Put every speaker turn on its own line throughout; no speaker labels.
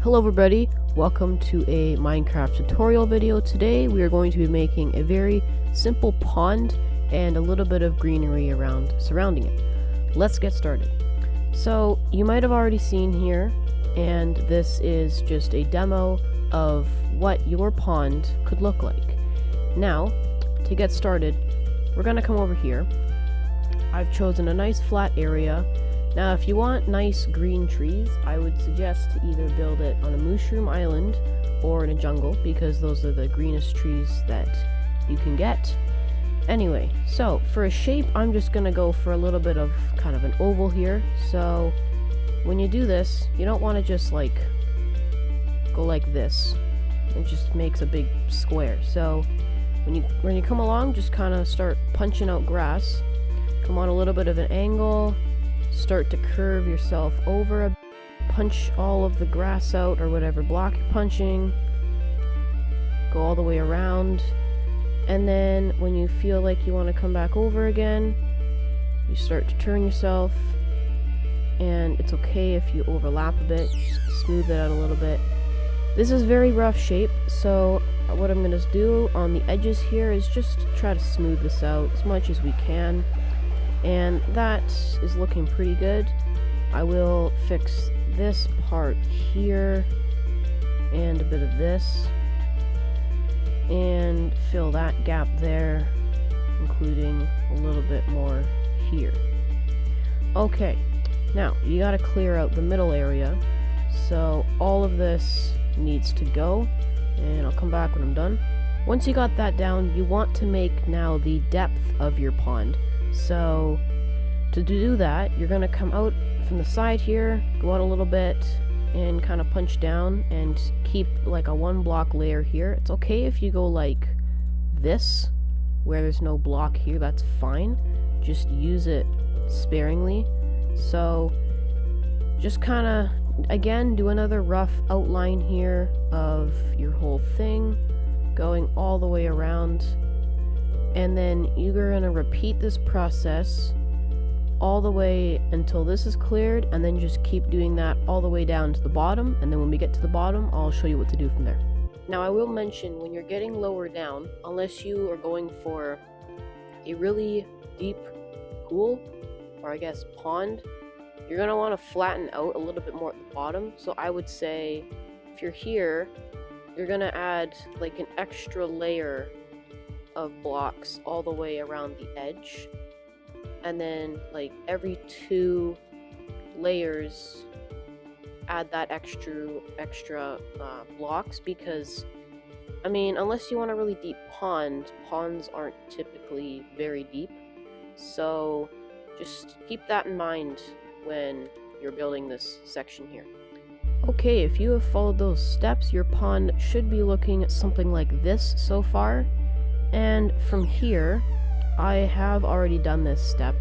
Hello everybody, welcome to a Minecraft tutorial video. Today we are going to be making a very simple pond and a little bit of greenery surrounding it. Let's get started. So you might have already seen here, and this is just a demo of what your pond could look like. Now, to get started, we're going to come over here. I've chosen a nice flat area. Now, if you want nice green trees, I would suggest to either build it on a mushroom island or in a jungle, because those are the greenest trees that you can get. Anyway, so for a shape, I'm just gonna go for a little bit of kind of an oval here. So when you do this, you don't want to just like go like this. It just makes a big square. So when you come along, just kind of start punching out grass. Come on a little bit of an angle. Start to curve yourself over, punch all of the grass out or whatever block you're punching, go all the way around, and then when you feel like you want to come back over again, you start to turn yourself, and it's okay if you overlap a bit, just smooth it out a little bit. This is very rough shape, so what I'm going to do on the edges here is just try to smooth this out as much as we can. And that is looking pretty good. I will fix this part here and a bit of this and fill that gap there, including a little bit more here. Okay, now you gotta clear out the middle area, so all of this needs to go, and I'll come back when I'm done. Once you got that down, you want to make now the depth of your pond. So to do that, you're going to come out from the side here, go out a little bit, and kind of punch down and keep like a 1 block layer here. It's okay if you go like this, where there's no block here, that's fine. Just use it sparingly. So just kind of, again, do another rough outline here of your whole thing, going all the way around. And then you're going to repeat this process all the way until this is cleared, and then just keep doing that all the way down to the bottom, and then when we get to the bottom, I'll show you what to do from there. Now, I will mention, when you're getting lower down, unless you are going for a really deep pool, or I guess pond, you're going to want to flatten out a little bit more at the bottom. So I would say, if you're here, you're going to add like an extra layer of blocks all the way around the edge, and then like every 2 layers add that extra blocks, because I mean, unless you want a really deep pond, ponds aren't typically very deep, so just keep that in mind when you're building this section here. Okay, if you have followed those steps, your pond should be looking something like this so far. And from here, I have already done this step.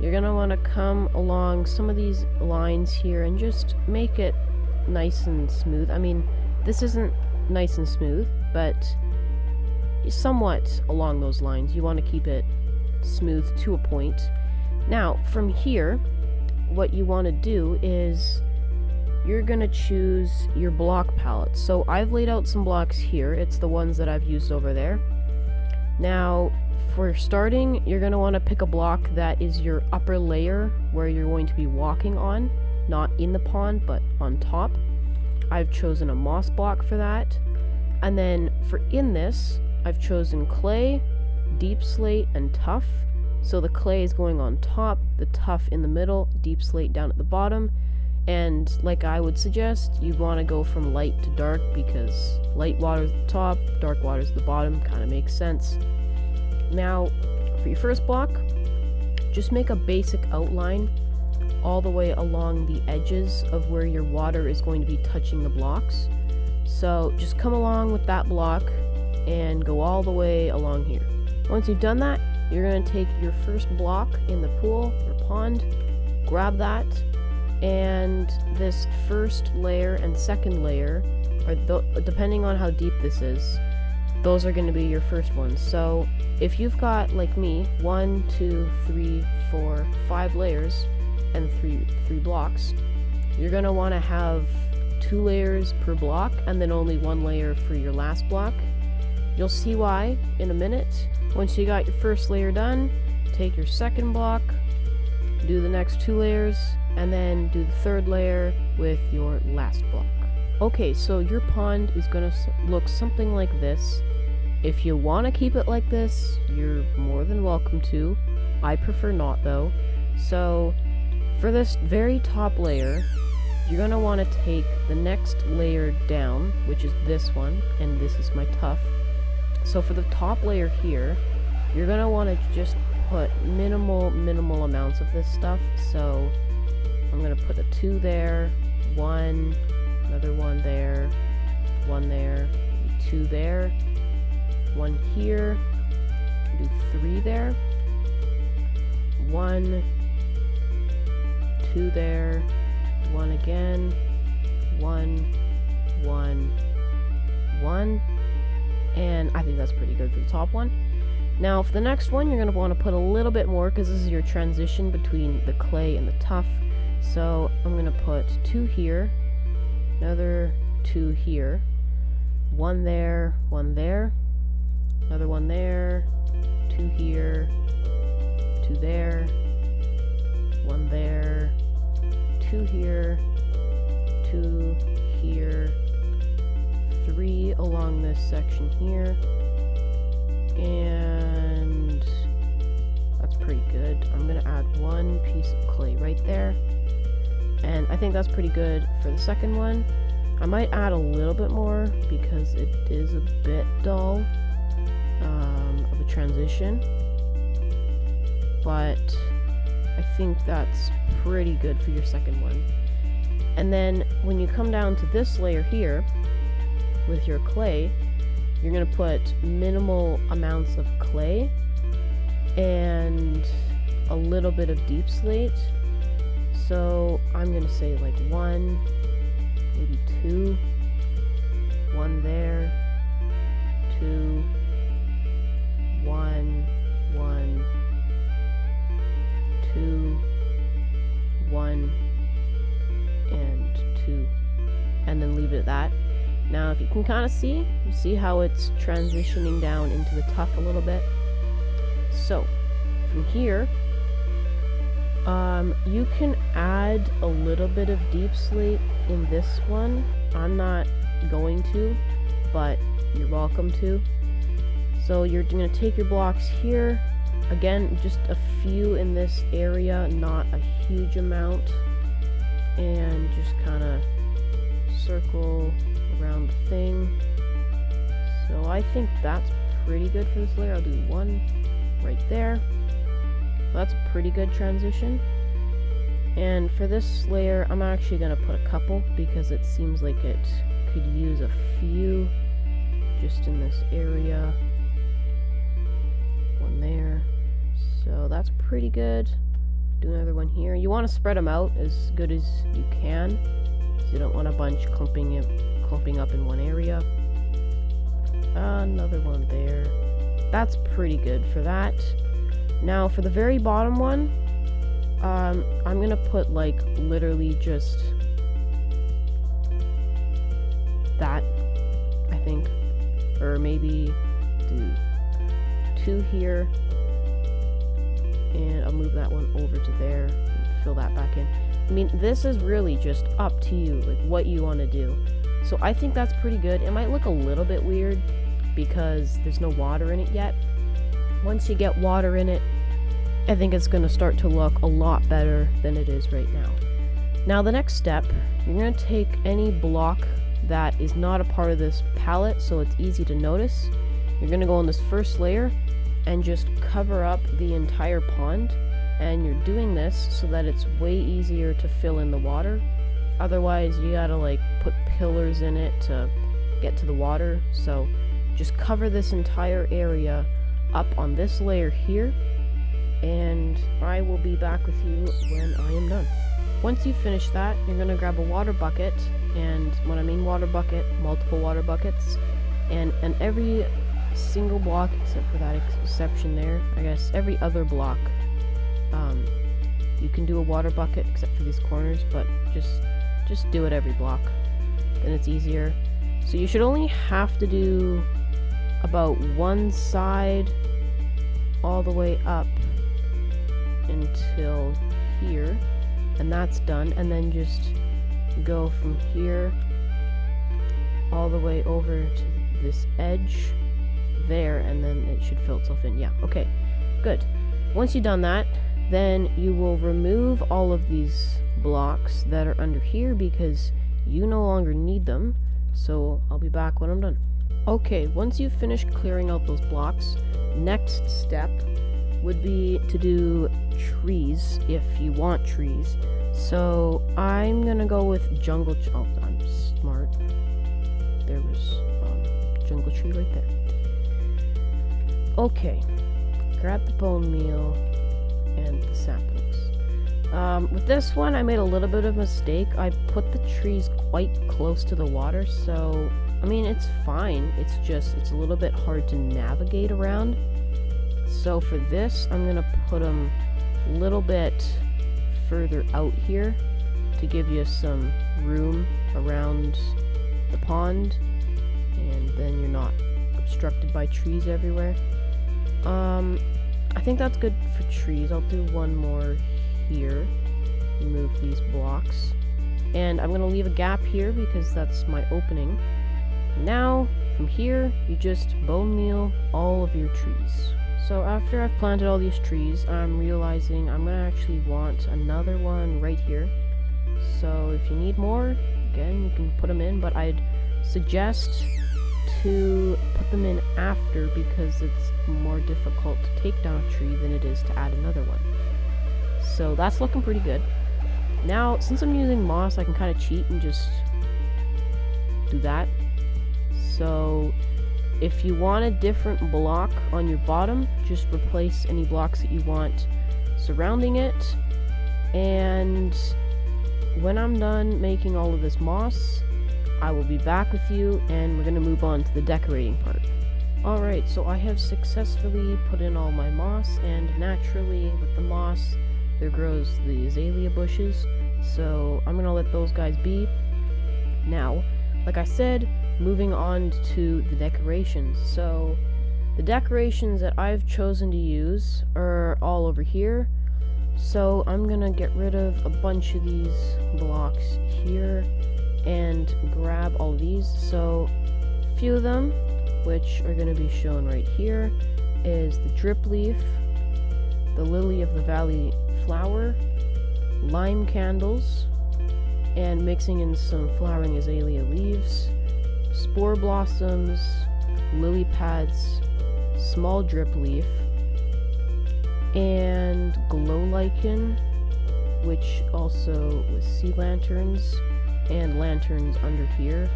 You're going to want to come along some of these lines here and just make it nice and smooth. I mean, this isn't nice and smooth, but somewhat along those lines. You want to keep it smooth to a point. Now, from here, what you want to do is you're going to choose your block palette. So I've laid out some blocks here. It's the ones that I've used over there. Now, for starting, you're going to want to pick a block that is your upper layer where you're going to be walking on, not in the pond, but on top. I've chosen a moss block for that. And then for in this, I've chosen clay, deep slate, and tuff. So the clay is going on top, the tuff in the middle, deep slate down at the bottom. And like I would suggest, you want to go from light to dark, because light water's at the top, dark water's at the bottom, kind of makes sense. Now, for your first block, just make a basic outline all the way along the edges of where your water is going to be touching the blocks. So just come along with that block and go all the way along here. Once you've done that, you're going to take your first block in the pool or pond, grab that, and this first layer and second layer, or depending on how deep this is, those are going to be your first ones. So if you've got, like me, 1, 2, 3, 4, 5 layers and three blocks, you're going to want to have 2 layers per block and then only 1 layer for your last block. You'll see why in a minute. Once you got your first layer done, take your second block, do the next 2 layers, and then do the third layer with your last block. Okay, so your pond is going to look something like this. If you want to keep it like this, you're more than welcome to. I prefer not though. So for this very top layer, you're going to want to take the next layer down, which is this one, and this is my tuff. So for the top layer here, you're going to want to just put minimal amounts of this stuff. So I'm going to put a 2 there, 1, another 1 there, 1 there, 2 there, 1 here, do 3 there, 1, 2 there, 1 again, 1, 1, 1, and I think that's pretty good for the top one. Now for the next one, you're going to want to put a little bit more because this is your transition between the clay and the tuff. So I'm going to put 2 here, another 2 here, 1 there, 1 there, another 1 there, 2 here, 2 there, 1 there, 2 here, 2 here, 3 along this section here, and that's pretty good. I'm going to add 1 piece of clay right there, and I think that's pretty good for the second one. I might add a little bit more because it is a bit dull of a transition, but I think that's pretty good for your second one. And then when you come down to this layer here with your clay, you're going to put minimal amounts of clay and a little bit of deep slate. So I'm going to say like 1, maybe 2, 1 there, 2, 1, 1, 2, 1, and 2, and then leave it at that. Now if you can kind of see, you see how it's transitioning down into the tuff a little bit. So from here, you can add a little bit of deep slate in this one. I'm not going to, but you're welcome to. So you're going to take your blocks here, again just a few in this area, not a huge amount, and just kind of circle around the thing. So I think that's pretty good for this layer. I'll do 1 right there. That's a pretty good transition. And for this layer, I'm actually going to put a couple because it seems like it could use a few just in this area. 1 there. So that's pretty good. Do another 1 here. You want to spread them out as good as you can, so you don't want a bunch clumping up in one area. Another 1 there. That's pretty good for that. Now for the very bottom one, I'm gonna put like literally just that, I think, or maybe do 2 here, and I'll move that one over to there and fill that back in. I mean, this is really just up to you, like what you want to do. So I think that's pretty good. It might look a little bit weird because there's no water in it yet. Once you get water in it, I think it's going to start to look a lot better than it is right now. Now the next step, you're going to take any block that is not a part of this palette so it's easy to notice. You're going to go on this first layer and just cover up the entire pond, and you're doing this so that it's way easier to fill in the water. Otherwise you gotta like put pillars in it to get to the water. So just cover this entire area up on this layer here, and I will be back with you when I am done. Once you finish that, you're going to grab a water bucket, and when I mean water bucket, multiple water buckets, and every single block, except for that exception there, I guess every other block, you can do a water bucket except for these corners, but just do it every block. then it's easier. So you should only have to do about one side all the way up until here, and that's done, and then just go from here all the way over to this edge there, and then it should fill itself in. Yeah, okay, good. Once you've done that, then you will remove all of these blocks that are under here because you no longer need them. So I'll be back when I'm done. Okay, once you've finished clearing out those blocks, next step would be to do trees if you want trees. So I'm gonna go with jungle. Oh, I'm smart. There was jungle tree right there. Okay, grab the bone meal and the saplings. With this one, I made a little bit of a mistake. I put the trees quite close to the water, so I mean it's fine. It's a little bit hard to navigate around. So for this, I'm gonna put them a little bit further out here to give you some room around the pond, and then you're not obstructed by trees everywhere. I think that's good for trees. I'll do one more here. Remove these blocks. And I'm gonna leave a gap here because that's my opening. Now, from here, you just bone meal all of your trees. So after I've planted all these trees, I'm realizing I'm gonna actually want another one right here. So if you need more, again, you can put them in, but I'd suggest to put them in after because it's more difficult to take down a tree than it is to add another one. So that's looking pretty good. Now, since I'm using moss, I can kind of cheat and just do that. So if you want a different block on your bottom, just replace any blocks that you want surrounding it. And when I'm done making all of this moss, I will be back with you, and we're going to move on to the decorating part. Alright, so I have successfully put in all my moss, and naturally, with the moss, there grows the azalea bushes, so I'm going to let those guys be. Now, like I said, moving on to the decorations. So, the decorations that I've chosen to use are all over here. So, I'm going to get rid of a bunch of these blocks here and grab all these. So a few of them, which are going to be shown right here, is the drip leaf, the lily of the valley flower, lime candles, and mixing in some flowering azalea leaves, spore blossoms, lily pads, small drip leaf, and glow lichen, which also was sea lanterns, and lanterns under here.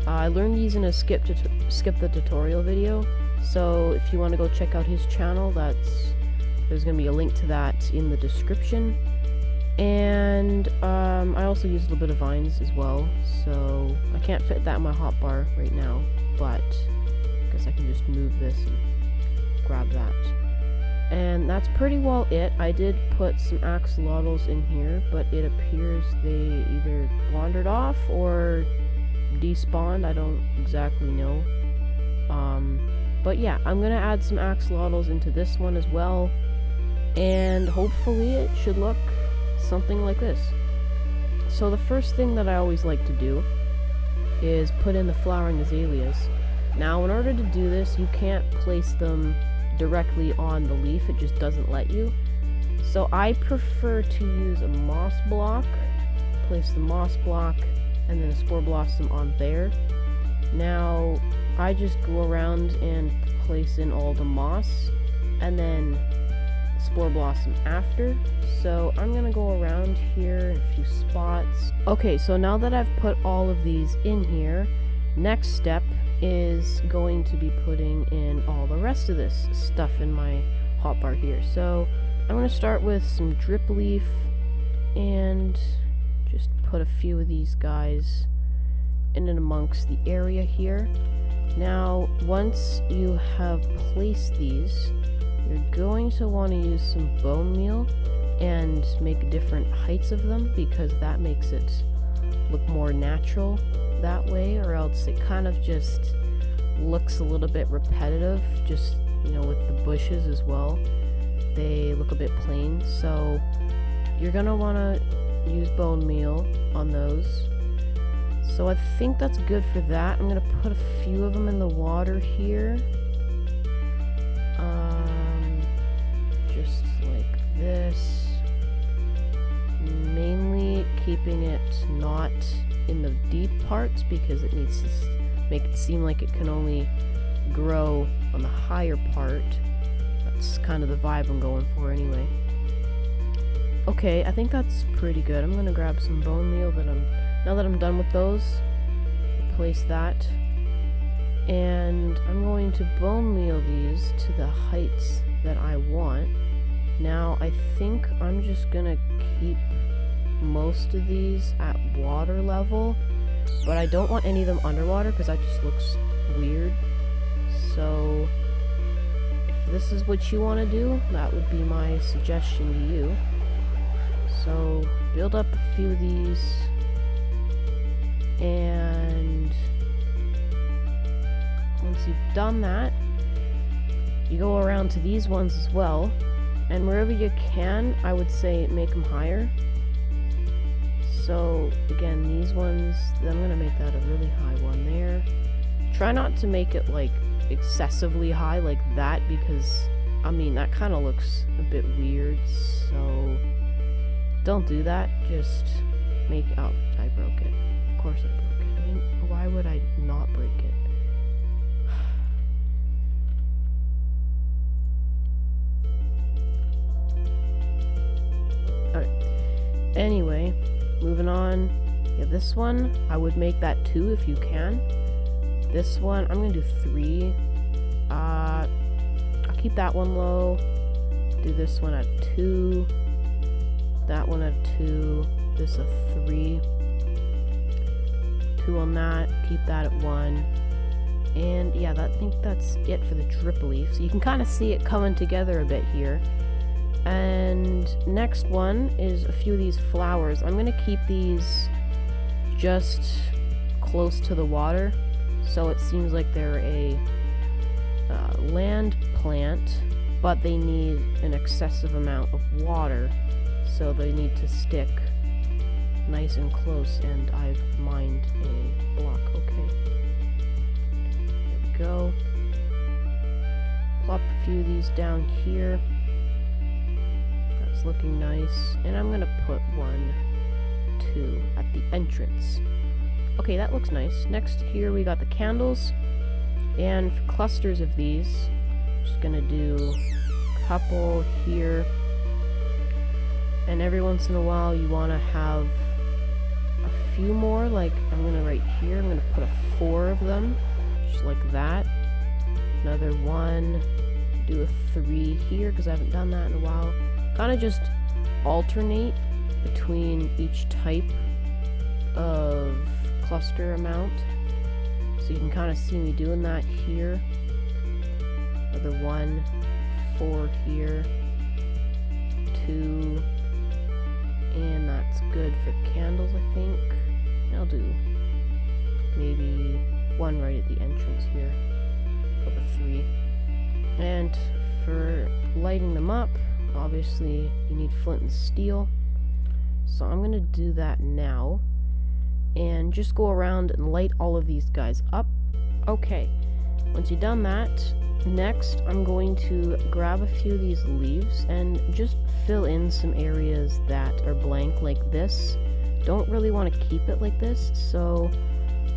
I learned these in a skip the tutorial video, so if you want to go check out his channel, there's going to be a link to that in the description. And I also use a little bit of vines as well, so I can't fit that in my hotbar right now, but I guess I can just move this and grab that. And that's pretty well it. I did put some axolotls in here, but it appears they either wandered off or despawned. I don't exactly know. But yeah, I'm gonna add some axolotls into this one as well, and hopefully it should look something like this. So the first thing that I always like to do is put in the flowering azaleas. Now, in order to do this, you can't place them directly on the leaf, it just doesn't let you. So I prefer to use a moss block, place the moss block, and then a spore blossom on there. Now, I just go around and place in all the moss, and then spore blossom after. So I'm gonna go around here in a few spots. Okay, so now that I've put all of these in here, next step is going to be putting in all the rest of this stuff in my hotbar here. So I'm going to start with some drip leaf and just put a few of these guys in and amongst the area here. Now, once you have placed these, you're going to want to use some bone meal and make different heights of them, because that makes it look more natural that way, or else it kind of just looks a little bit repetitive, just, you know, with the bushes as well. They look a bit plain, so you're gonna want to use bone meal on those. So I think that's good for that. I'm gonna put a few of them in the water here. Just like this. Mainly keeping it not in the deep parts because it needs to make it seem like it can only grow on the higher part. That's kind of the vibe I'm going for anyway. Okay, I think that's pretty good. I'm gonna grab some bone meal now that I'm done with those. Replace that. And I'm going to bone meal these to the heights that I want. Now, I think I'm just gonna keep most of these at water level, but I don't want any of them underwater because that just looks weird. So, if this is what you want to do, that would be my suggestion to you. So, build up a few of these, and once you've done that, you go around to these ones as well. And wherever you can, I would say make them higher. So, again, these ones, I'm going to make that a really high one there. Try not to make it, like, excessively high like that, because, I mean, that kind of looks a bit weird, so don't do that. Just make... Oh, I broke it. Of course I broke it. I mean, why would I not break it? Anyway, moving on. Yeah, this one, I would make that 2 if you can. This one, I'm gonna do 3. I'll keep that one low. Do this one at 2. That one at 2. This a 3. 2 on that. Keep that at 1. And yeah, I think that's it for the drip leaf. So you can kind of see it coming together a bit here. And next one is a few of these flowers. I'm going to keep these just close to the water, so it seems like they're a land plant, but they need an excessive amount of water, so they need to stick nice and close, and I've mined a block. Okay. There we go. Plop a few of these down here. Looking nice, and I'm gonna put 1, 2 at the entrance. Okay, that looks nice. Next here we got the candles, and for clusters of these, I'm just gonna do a couple here, and every once in a while you want to have a few more. Like I'm gonna right here, I'm gonna put a 4 of them, just like that. Another 1. Do a 3 here because I haven't done that in a while. Kind of just alternate between each type of cluster amount. So you can kind of see me doing that here. Another 1, 4 here, 2, and that's good for candles, I think. I'll do maybe 1 right at the entrance here of a 3. And for lighting them up, obviously you need flint and steel, so I'm gonna do that now and just go around and light all of these guys up. Okay, once you've done that, next I'm going to grab a few of these leaves and just fill in some areas that are blank like this. Don't really want to keep it like this, so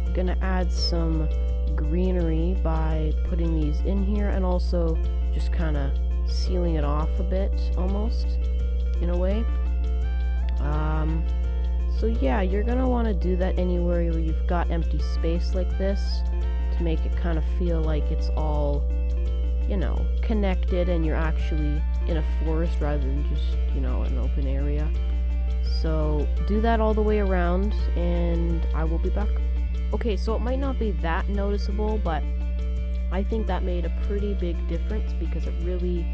I'm gonna add some greenery by putting these in here, and also just kind of sealing it off a bit, almost, in a way. So yeah, you're gonna want to do that anywhere where you've got empty space like this, to make it kind of feel like it's all, you know, connected and you're actually in a forest rather than just, you know, an open area. So do that all the way around, and I will be back. Okay, so it might not be that noticeable, but I think that made a pretty big difference because it really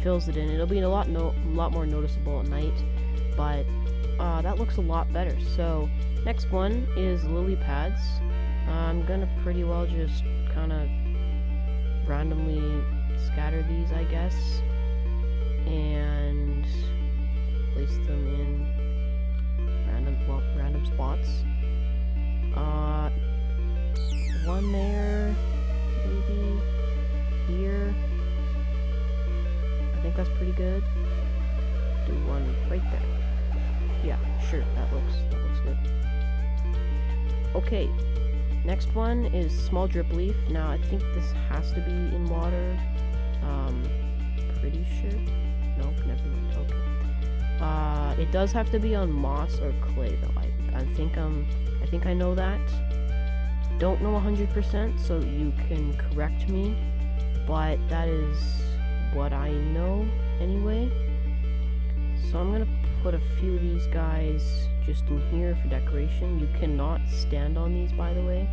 fills it in. It'll be a lot more noticeable at night. but that looks a lot better. So next one is lily pads. I'm gonna pretty well just kind of randomly scatter these, I guess, and place them in random spots. One there, maybe here. I think that's pretty good. Do one right there. Yeah, sure, that looks good. Okay, next one is small drip leaf. Now I think this has to be in water. Pretty sure. Nope, never mind. Okay. It does have to be on moss or clay though. I think I know that. Don't know 100%, so you can correct me, but that is what I know anyway. So I'm gonna put a few of these guys just in here for decoration. You cannot stand on these, by the way.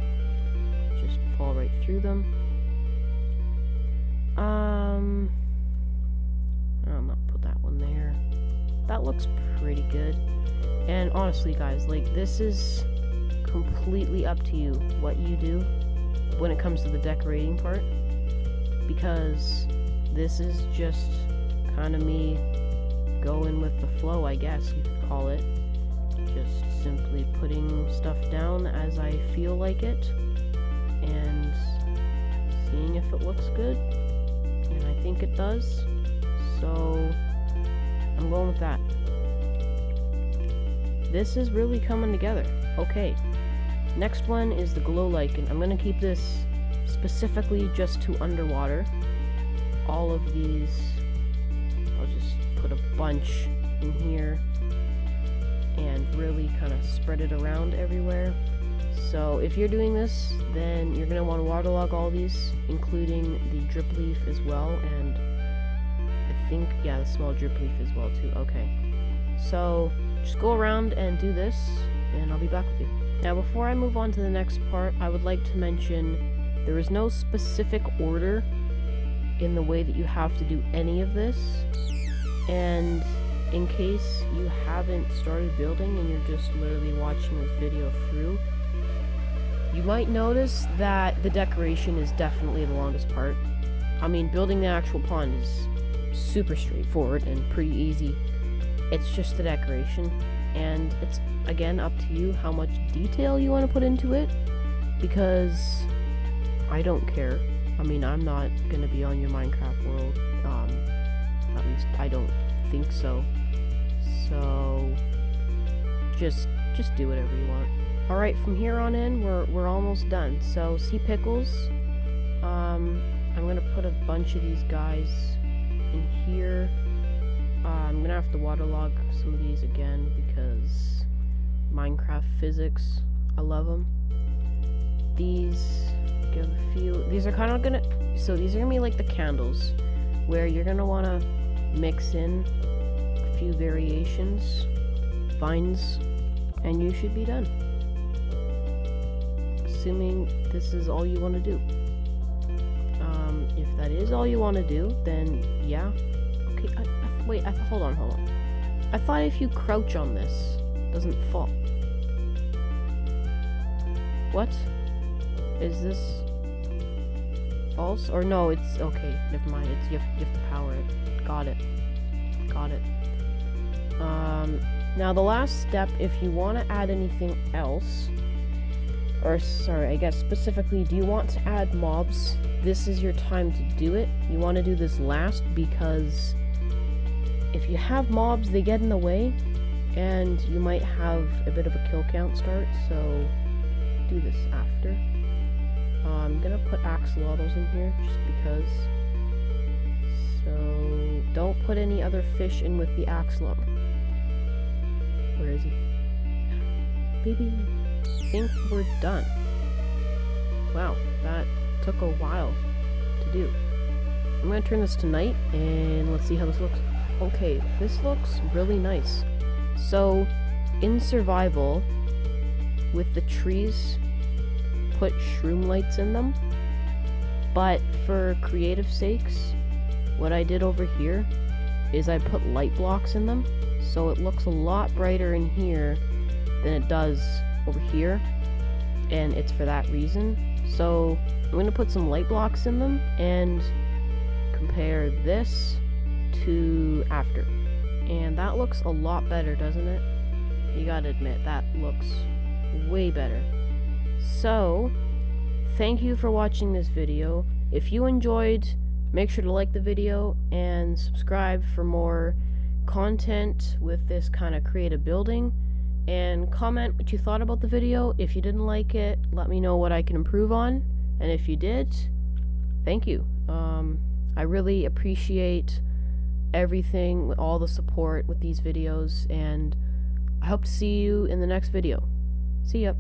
Just fall right through them. I'll not put that one there. That looks pretty good. And honestly, guys, like, this is completely up to you what you do when it comes to the decorating part, because this is just kind of me going with the flow, I guess you could call it. Just simply putting stuff down as I feel like it and seeing if it looks good, and I think it does, so I'm going with that. This is really coming together. Okay, next one is the glow lichen. I'm gonna keep this specifically just to underwater. All of these, I'll just put a bunch in here and really kind of spread it around everywhere. So if you're doing this, then you're gonna want to waterlog all these, including the drip leaf as well, and I think, yeah, the small drip leaf as well too. Okay, so just go around and do this, and I'll be back with you. Now, before I move on to the next part, I would like to mention there is no specific order in the way that you have to do any of this, and in case you haven't started building and you're just literally watching this video through, you might notice that the decoration is definitely the longest part. I mean, building the actual pond is super straightforward and pretty easy. It's just the decoration, and it's, again, up to you how much detail you want to put into it, because I don't care. I mean, I'm not gonna be on your Minecraft world, at least I don't think so. So just do whatever you want. Alright, from here on in, we're almost done. So, sea pickles. I'm gonna put a bunch of these guys in here. I'm gonna have to waterlog some of these again because Minecraft physics, I love them. These, give a few. These are kind of gonna, so these are gonna be like the candles, where you're gonna wanna mix in a few variations, vines, and you should be done. Assuming this is all you want to do. If that is all you want to do, then yeah. Okay, wait, hold on. I thought if you crouch on this, it doesn't fall. What? Is this false? Or no, it's okay, never mind. It's you have to power it. Got it. Now the last step, if you want to add anything else, or sorry, I guess specifically, do you want to add mobs? This is your time to do it. You want to do this last because if you have mobs, they get in the way and you might have a bit of a kill count start, so do this after. I'm gonna put axolotls in here just because. So don't put any other fish in with the axolotl. Where is he? Baby. I think we're done. Wow, that took a while to do. I'm gonna turn this to night and let's see how this looks. Okay, this looks really nice. So, in survival, with the trees, put shroom lights in them. But for creative sakes, what I did over here is I put light blocks in them. so it looks a lot brighter in here than it does over here, and it's for that reason. So I'm going to put some light blocks in them and compare this to after, and that looks a lot better, doesn't it? You gotta admit, that looks way better. So thank you for watching this video. If you enjoyed, make sure to like the video and subscribe for more content with this kind of creative building, and comment what you thought about the video. If you didn't like it, let me know what I can improve on, and if you did, thank you. I really appreciate everything, all the support with these videos, and I hope to see you in the next video. See ya.